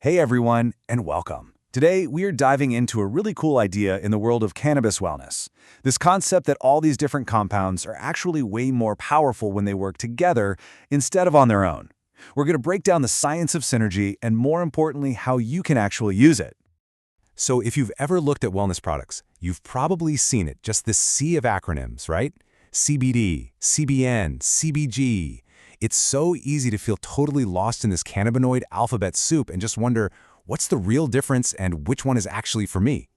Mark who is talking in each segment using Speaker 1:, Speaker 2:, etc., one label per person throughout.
Speaker 1: Hey everyone, and welcome. Today, we are diving into a really cool idea in the world of cannabis wellness. This concept that all these different compounds are actually way more powerful when they work together instead of on their own. We're going to break down the science of synergy and, more importantly, how you can actually use it. So if you've ever looked at wellness products, you've probably seen it, just this sea of acronyms, right? CBD, CBN, CBG. It's so easy to feel totally lost in this cannabinoid alphabet soup and just wonder, what's the real difference and which one is actually for me?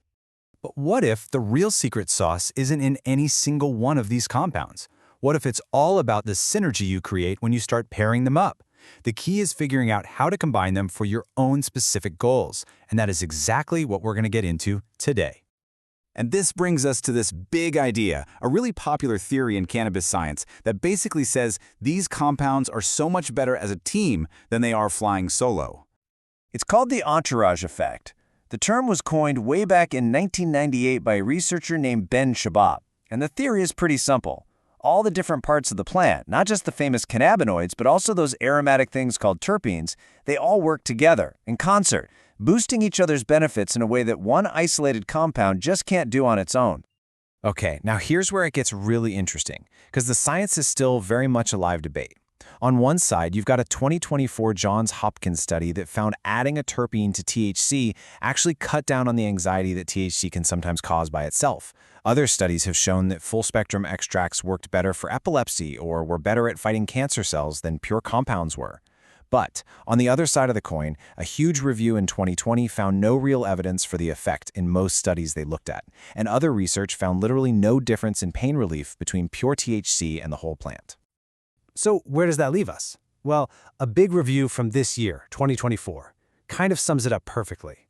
Speaker 1: But what if the real secret sauce isn't in any single one of these compounds? What if it's all about the synergy you create when you start pairing them up? The key is figuring out how to combine them for your own specific goals, and that is exactly what we're going to get into today. And this brings us to this big idea, a really popular theory in cannabis science that basically says these compounds are so much better as a team than they are flying solo.
Speaker 2: It's called the Entourage effect. The term was coined way back in 1998 by a researcher named Ben Shabab, and the theory is pretty simple. All the different parts of the plant, not just the famous cannabinoids, but also those aromatic things called terpenes, they all work together, in concert, boosting each other's benefits in a way that one isolated compound just can't do on its own.
Speaker 3: Okay, now here's where it gets really interesting, because the science is still very much a live debate. On one side, you've got a 2024 Johns Hopkins study that found adding a terpene to THC actually cut down on the anxiety that THC can sometimes cause by itself. Other studies have shown that full-spectrum extracts worked better for epilepsy or were better at fighting cancer cells than pure compounds were. But on the other side of the coin, a huge review in 2020 found no real evidence for the effect in most studies they looked at, and other research found literally no difference in pain relief between pure THC and the whole plant.
Speaker 1: So where does that leave us? Well, a big review from this year, 2024, kind of sums it up perfectly.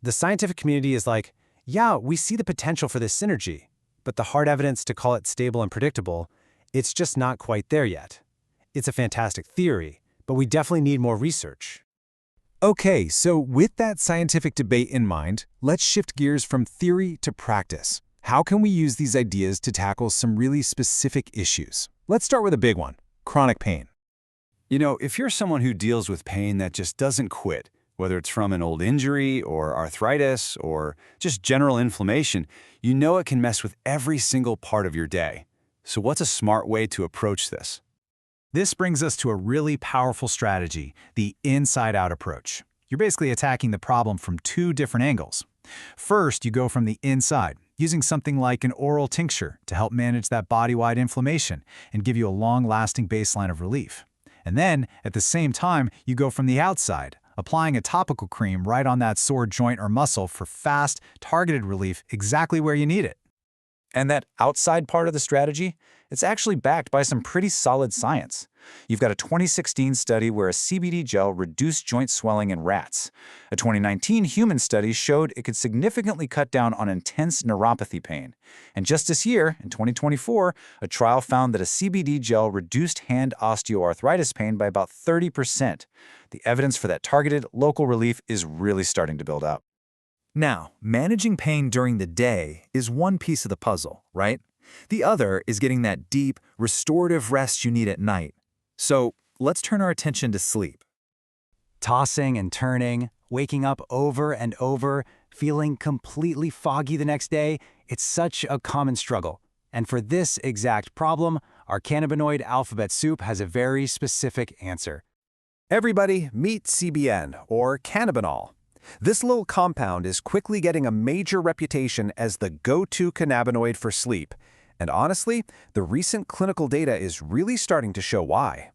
Speaker 1: The scientific community is like, yeah, we see the potential for this synergy, but the hard evidence to call it stable and predictable, it's just not quite there yet. It's a fantastic theory, but we definitely need more research. Okay, so with that scientific debate in mind, let's shift gears from theory to practice. How can we use these ideas to tackle some really specific issues? Let's start with a big one, chronic pain. You know, if you're someone who deals with pain that just doesn't quit, whether it's from an old injury or arthritis or just general inflammation, you know it can mess with every single part of your day. So what's a smart way to approach this? This brings us to a really powerful strategy, the inside-out approach. You're basically attacking the problem from two different angles. First, you go from the inside, using something like an oral tincture to help manage that body-wide inflammation and give you a long-lasting baseline of relief. And then, at the same time, you go from the outside, applying a topical cream right on that sore joint or muscle for fast, targeted relief exactly where you need it. And that outside part of the strategy, it's actually backed by some pretty solid science. You've got a 2016 study where a CBD gel reduced joint swelling in rats. A 2019 human study showed it could significantly cut down on intense neuropathy pain. And just this year, in 2024, a trial found that a CBD gel reduced hand osteoarthritis pain by about 30%. The evidence for that targeted, local relief is really starting to build up. Now, managing pain during the day is one piece of the puzzle, right? The other is getting that deep, restorative rest you need at night. So let's turn our attention to sleep. Tossing and turning, waking up over and over, feeling completely foggy the next day, it's such a common struggle. And for this exact problem, our cannabinoid alphabet soup has a very specific answer. Everybody, meet CBN, or cannabinol. This little compound is quickly getting a major reputation as the go-to cannabinoid for sleep. And honestly, the recent clinical data is really starting to show why.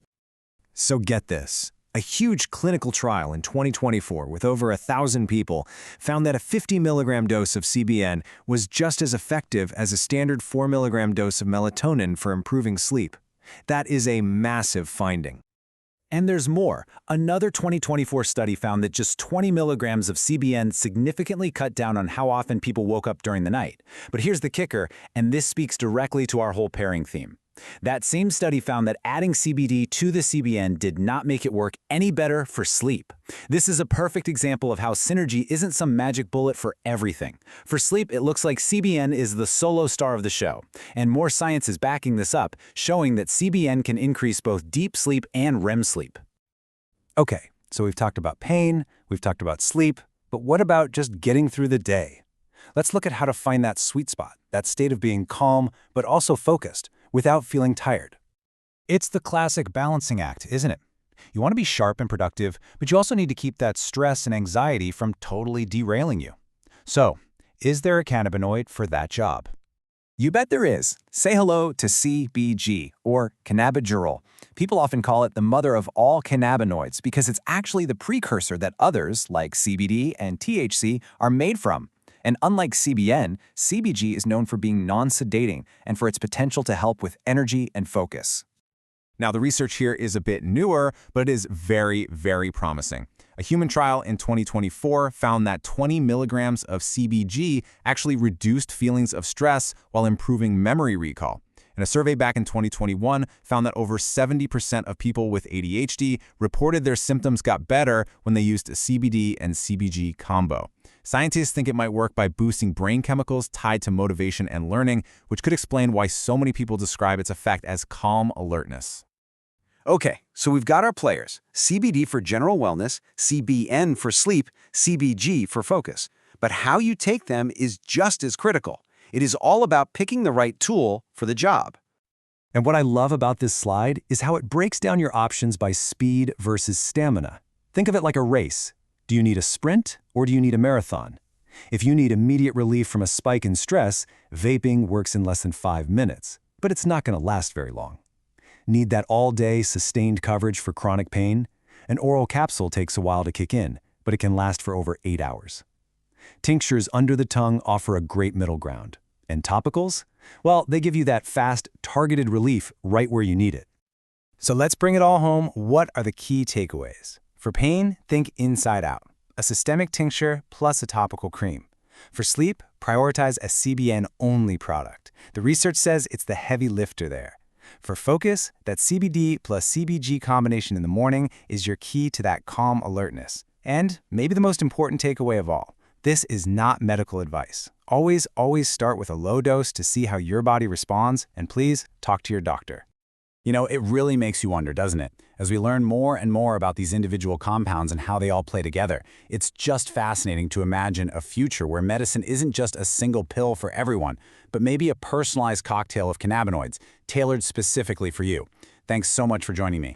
Speaker 1: So get this. A huge clinical trial in 2024 with over 1,000 people found that a 50 milligram dose of CBN was just as effective as a standard 4 milligram dose of melatonin for improving sleep. That is a massive finding. And there's more. Another 2024 study found that just 20 milligrams of CBN significantly cut down on how often people woke up during the night. But here's the kicker, and this speaks directly to our whole pairing theme. That same study found that adding CBD to the CBN did not make it work any better for sleep. This is a perfect example of how synergy isn't some magic bullet for everything. For sleep, it looks like CBN is the solo star of the show. And more science is backing this up, showing that CBN can increase both deep sleep and REM sleep. Okay, So we've talked about pain, we've talked about sleep, but what about just getting through the day? Let's look at how to find that sweet spot, that state of being calm, but also focused, without feeling tired.
Speaker 4: It's the classic balancing act, isn't it? You want to be sharp and productive, but you also need to keep that stress and anxiety from totally derailing you. So, is there a cannabinoid for that job?
Speaker 3: You bet there is. Say hello to CBG, or cannabidiol. People often call it the mother of all cannabinoids because it's actually the precursor that others, like CBD and THC, are made from. And unlike CBN, CBG is known for being non-sedating and for its potential to help with energy and focus. Now, the research here is a bit newer, but it is very, very promising. A human trial in 2024 found that 20 milligrams of CBG actually reduced feelings of stress while improving memory recall. And a survey back in 2021 found that over 70% of people with ADHD reported their symptoms got better when they used a CBD and CBG combo. Scientists think it might work by boosting brain chemicals tied to motivation and learning, which could explain why so many people describe its effect as calm alertness.
Speaker 5: Okay, so we've got our players. CBD for general wellness, CBN for sleep, CBG for focus. But how you take them is just as critical. It is all about picking the right tool for the job.
Speaker 1: And what I love about this slide is how it breaks down your options by speed versus stamina. Think of it like a race. Do you need a sprint or do you need a marathon? If you need immediate relief from a spike in stress, vaping works in less than 5 minutes, but it's not going to last very long. Need that all-day sustained coverage for chronic pain? An oral capsule takes a while to kick in, but it can last for over 8 hours. Tinctures under the tongue offer a great middle ground. And topicals? Well, they give you that fast, targeted relief right where you need it.
Speaker 4: So let's bring it all home. What are the key takeaways? For pain, think inside out. A systemic tincture plus a topical cream. For sleep, prioritize a CBN-only product. The research says it's the heavy lifter there. For focus, that CBD plus CBG combination in the morning is your key to that calm alertness. And maybe the most important takeaway of all, this is not medical advice. Always start with a low dose to see how your body responds, and please talk to your doctor.
Speaker 6: You know, it really makes you wonder, doesn't it? As we learn more and more about these individual compounds and how they all play together, it's just fascinating to imagine a future where medicine isn't just a single pill for everyone, but maybe a personalized cocktail of cannabinoids, tailored specifically for you. Thanks so much for joining me.